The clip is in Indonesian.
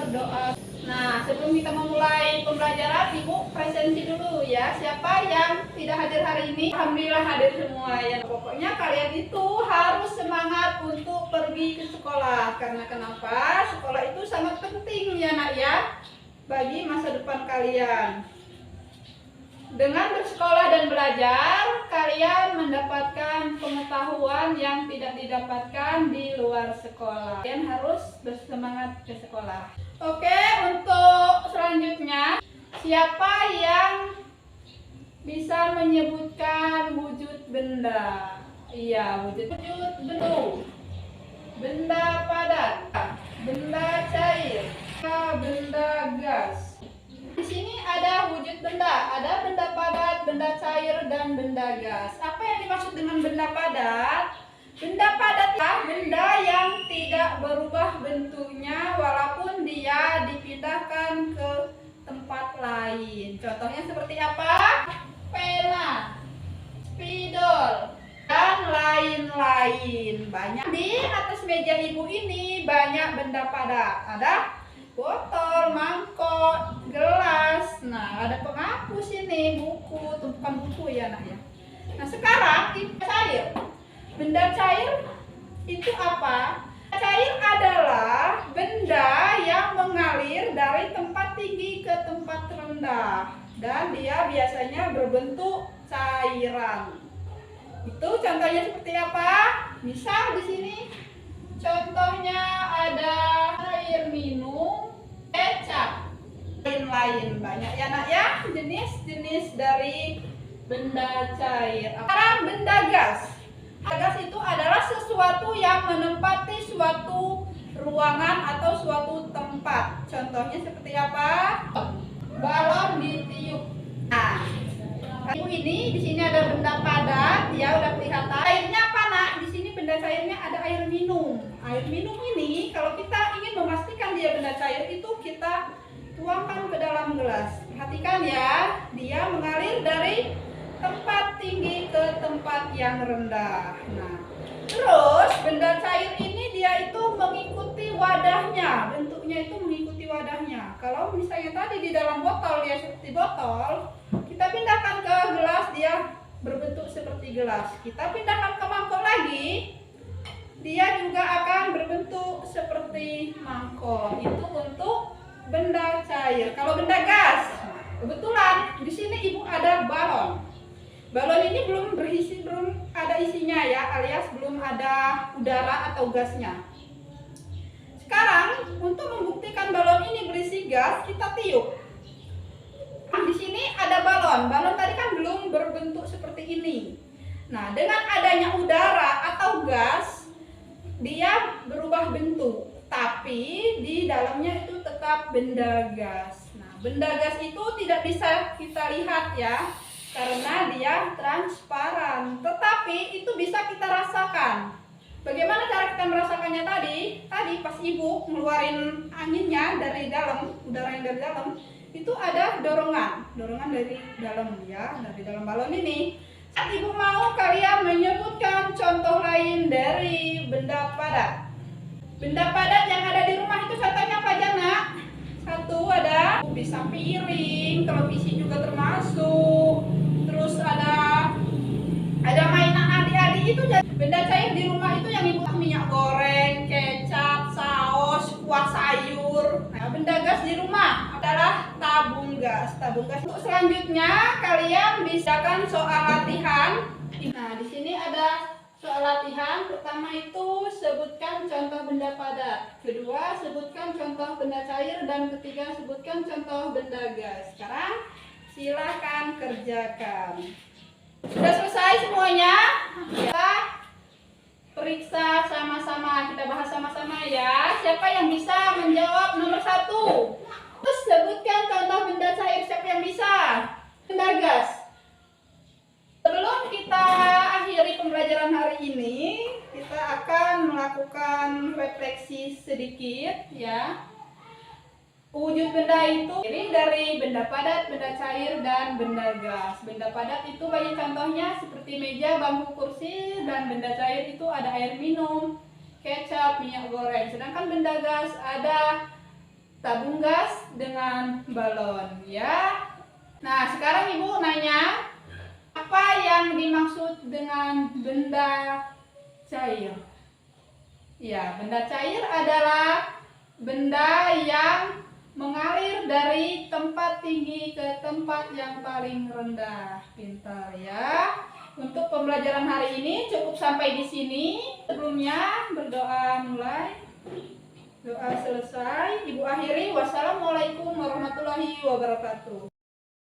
berdoa. Nah, sebelum kita memulai pembelajaran, Ibu presensi dulu ya. Siapa yang tidak hadir hari ini? Alhamdulillah hadir semua ya. Pokoknya kalian itu harus semangat untuk pergi ke sekolah. Karena kenapa? Sekolah itu sangat penting ya nak ya, bagi masa depan kalian. Dengan bersekolah dan belajar, kalian mendapatkan pengetahuan yang tidak didapatkan di luar sekolah. Kalian harus bersemangat ke sekolah. Oke, untuk selanjutnya, siapa yang bisa menyebutkan wujud benda? Iya, wujud bentuk, benda padat, benda cair, benda gas. Di sini ada wujud benda, ada benda padat, benda cair, dan benda gas. Apa yang dimaksud dengan benda padat? Benda padat adalah benda yang tidak berubah bentuknya walaupun dia dipindahkan ke tempat lain. Contohnya seperti apa? Pena, spidol, dan lain-lain. Banyak di atas meja ibu ini banyak benda padat. Ada botol, mangkok, gelas. Nah, ada penghapus ini, buku, tumpukan buku ya nak ya. Nah, sekarang benda cair. Benda cair itu apa? Cair adalah benda yang mengalir dari tempat tinggi ke tempat rendah dan dia biasanya berbentuk cairan. Itu contohnya seperti apa? Misal di sini contohnya ada air minum, kecap, lain-lain. Banyak ya nak ya jenis-jenis dari benda cair. Sekarang benda gas. Gas itu adalah sesuatu yang menempati suatu ruangan atau suatu tempat. Contohnya seperti apa? Balon ditiup. Nah, ibu ini di sini ada benda padat, ya udah kelihatan. Airnya apa nak? Di sini benda cairnya ada air minum. Air minum ini kalau kita ingin memastikan dia benda cair itu kita tuangkan ke dalam gelas. Perhatikan ya, dia mengalir dari tempat tinggi ke tempat yang rendah. Nah, terus benda cair ini dia itu mengikuti wadahnya, bentuknya itu mengikuti wadahnya. Kalau misalnya tadi di dalam botol dia seperti botol, kita pindahkan ke gelas dia berbentuk seperti gelas. Kita pindahkan ke mangkok lagi, dia juga akan berbentuk seperti mangkok. Itu untuk benda cair. Kalau benda gas, kebetulan di sini ibu ada balon. Balon ini belum ada isinya ya, alias belum ada udara atau gasnya. Sekarang untuk membuktikan balon ini berisi gas, kita tiup. Nah, di sini ada balon. Balon tadi kan belum berbentuk seperti ini. Nah, dengan adanya udara atau gas, dia berubah bentuk, tapi di dalamnya itu tetap benda gas. Nah, benda gas itu tidak bisa kita lihat ya, karena dia transparan, tetapi itu bisa kita rasakan. Bagaimana cara kita merasakannya tadi? Tadi pas ibu ngeluarin anginnya dari dalam, udara yang dari dalam, itu ada dorongan dari dalam ya, dari dalam balon ini. Saat ibu mau kalian menyebutkan contoh lain dari benda padat. Benda padat yang ada di rumah itu contohnya apa aja nak? Satu ada bisa piring, televisi juga termasuk. Terus ada mainan adik-adik itu. Benda cair di rumah itu yang ibu minyak goreng, kecap, saus, kuah sayur. Nah, benda gas di rumah adalah tabung gas. Tabung gas. Untuk selanjutnya kalian bisakan soal latihan. Nah, di sini ada soal latihan. Pertama itu sebutkan contoh benda padat. Kedua sebutkan contoh benda cair dan ketiga sebutkan contoh benda gas. Sekarang silakan kerjakan. Sudah selesai semuanya? Kita periksa sama-sama, kita bahas sama-sama ya. Siapa yang bisa menjawab nomor 1? Terus sebutkan contoh benda cair, siapa yang bisa? Benda gas. Sebelum kita akhiri pembelajaran hari ini, kita akan melakukan refleksi sedikit ya. Wujud benda itu terdiri dari benda padat, benda cair, dan benda gas. Benda padat itu banyak contohnya seperti meja, bangku, kursi, dan benda cair itu ada air minum, kecap, minyak goreng. Sedangkan benda gas ada tabung gas dengan balon ya. Nah, sekarang Ibu nanya, apa yang dimaksud dengan benda cair? Ya, benda cair adalah benda yang mengalir dari tempat tinggi ke tempat yang paling rendah. Pintar ya. Untuk pembelajaran hari ini cukup sampai di sini. Sebelumnya berdoa mulai. Doa selesai, Ibu akhiri. Wassalamualaikum warahmatullahi wabarakatuh.